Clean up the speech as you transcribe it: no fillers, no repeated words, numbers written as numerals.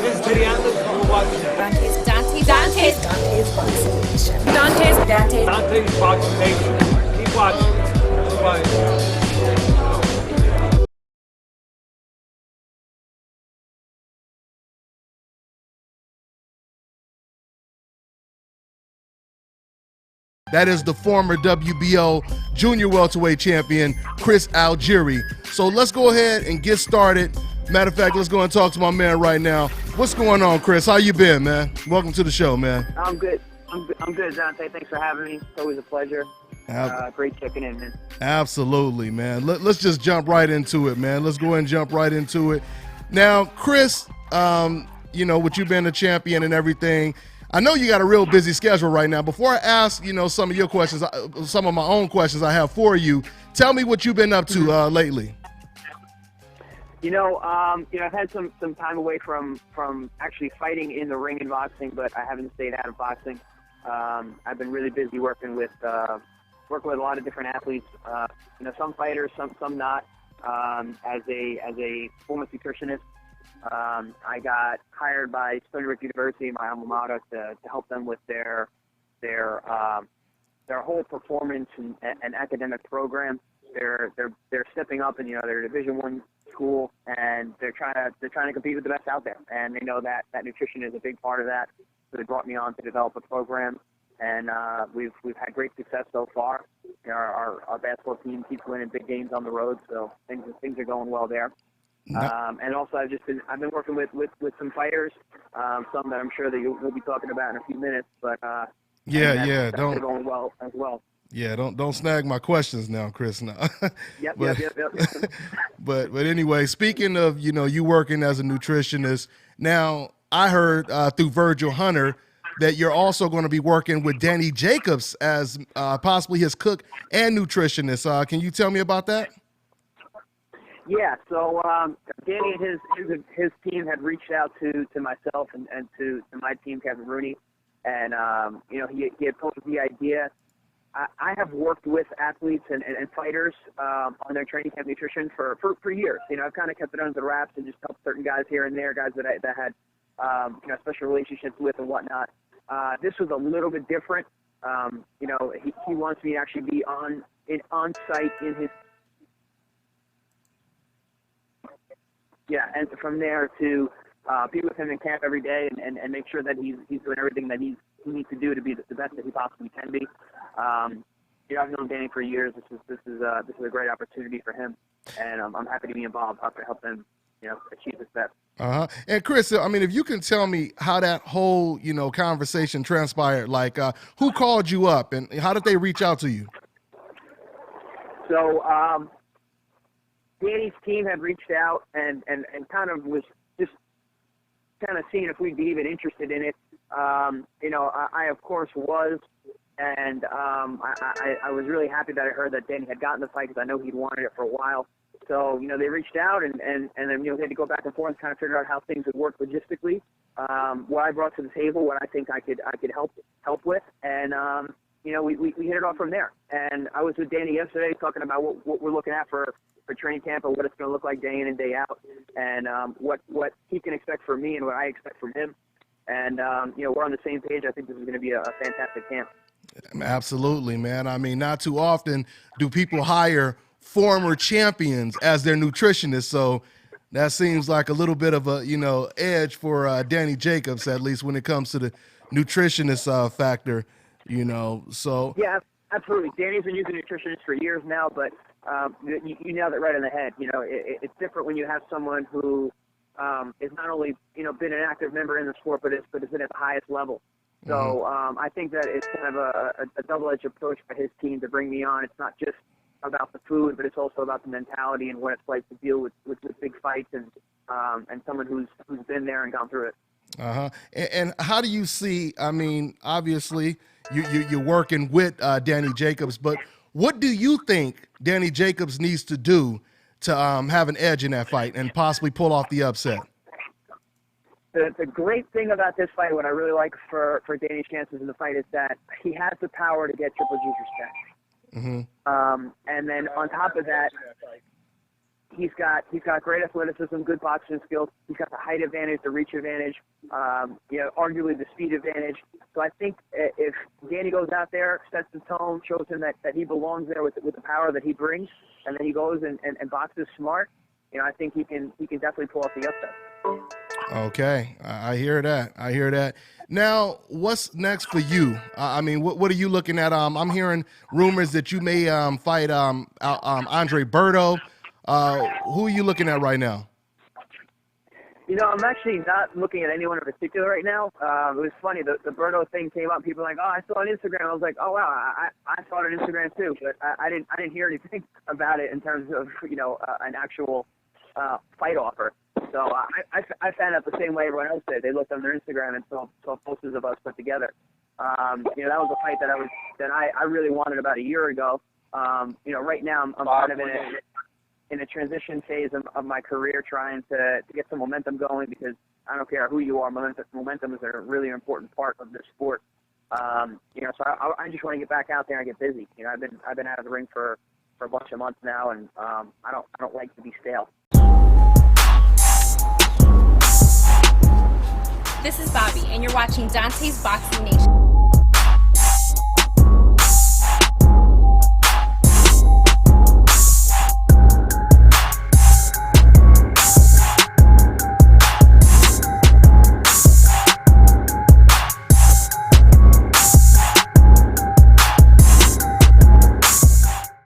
Ladies to the athletes who are watching. Dante's Boxing Nation. Keep watching. Keep watching. That is the former WBO junior welterweight champion, Chris Algieri. So let's go ahead and get started. Matter of fact, let's go and talk to my man right now. What's going on, Chris? How you been, man? Welcome to the show, man. I'm good. I'm good, Dante. Thanks for having me. It's always a pleasure. Great checking in, man. Absolutely, man. Let's just jump right into it, man. Let's go ahead and jump right into it. Now, Chris, with you being a champion and everything, I know you got a real busy schedule right now. Before I ask, some of your questions, some of my own questions I have for you, tell me what you've been up to lately. I've had some time away from actually fighting in the ring in boxing, but I haven't stayed out of boxing. I've been really busy working with a lot of different athletes. Some fighters, some not. As a performance nutritionist, I got hired by Stony Brook University, my alma mater, to help them with their whole performance and academic program. They're stepping up, and they're a Division I school, and they're trying to compete with the best out there, and they know that nutrition is a big part of that. So they brought me on to develop a program, and we've had great success so far. Our basketball team keeps winning big games on the road, so things are going well there. And also I've been working with some fighters, some that I'm sure that we'll be talking about in a few minutes, but that's going well as well. Yeah, don't snag my questions now, Chris. No. Yep. But anyway, speaking of you working as a nutritionist, now I heard through Virgil Hunter that you're also going to be working with Danny Jacobs as possibly his cook and nutritionist. Can you tell me about that? Yeah, so Danny and his team had reached out to myself and to my team, Kevin Rooney, and he had posed the idea. I have worked with athletes and fighters on their training camp nutrition for years. I've kind of kept it under the wraps and just helped certain guys here and there, guys that had special relationships with and whatnot. This was a little bit different. He wants me to actually be on site in his. Yeah, and from there to be with him in camp every day and make sure that he's doing everything that he needs to do to be the best that he possibly can be. I've known Danny for years. This is a great opportunity for him, and I'm happy to be involved, to help him, achieve his best. And Chris, if you can tell me how that whole conversation transpired, like who called you up and how did they reach out to you? So Danny's team had reached out and kind of was just kind of seeing if we'd be even interested in it. I of course was, and I was really happy that I heard that Danny had gotten the fight because I know he'd wanted it for a while. So they reached out and then they had to go back and forth and kind of figure out how things would work logistically. What I brought to the table, what I think I could help with, and we hit it off from there. And I was with Danny yesterday talking about what we're looking at for training camp and what it's going to look like day in and day out, and what he can expect from me and what I expect from him. And we're on the same page. I think this is going to be a fantastic camp. Absolutely, man. Not too often do people hire former champions as their nutritionist, so that seems like a little bit of a edge for Danny Jacobs, at least when it comes to the nutritionist factor. So yeah, absolutely. Danny's been using nutritionists for years now, but you nailed it right on the head. It's different when you have someone who is not only been an active member in the sport, but is at the highest level. So I think that it's kind of a double-edged approach for his team to bring me on. It's not just about the food, but it's also about the mentality and what it's like to deal with big fights and someone who's been there and gone through it. And how do you see? Obviously you're working with Danny Jacobs, but what do you think Danny Jacobs needs to do to have an edge in that fight and possibly pull off the upset? The great thing about this fight, what I really like for Danny's chances in the fight, is that he has the power to get Triple G's respect. And then on top of that, he's got great athleticism, good boxing skills. He's got the height advantage, the reach advantage, arguably the speed advantage. So I think if Danny goes out there, sets the tone, shows him that he belongs there with the power that he brings, and then he goes and boxes smart, I think he can definitely pull off the upset. Okay, I hear that. Now, what's next for you? What are you looking at? I'm hearing rumors that you may fight Andre Berto. Who are you looking at right now? I'm actually not looking at anyone in particular right now. It was funny, the Berto thing came up. People were like, oh, I saw it on Instagram. I was like, oh wow, I saw it on Instagram too, but I didn't hear anything about it in terms of an actual fight offer. So I found out the same way everyone else did. They looked on their Instagram and saw posters of us put together. That was a fight that I really wanted about a year ago. Right now I'm kind of in a transition phase of my career, trying to get some momentum going, because I don't care who you are, momentum is a really important part of this sport. So I just want to get back out there and get busy. I've been out of the ring for a bunch of months now, and I don't like to be stale. This is Bobby, and you're watching Dante's Boxing Nation.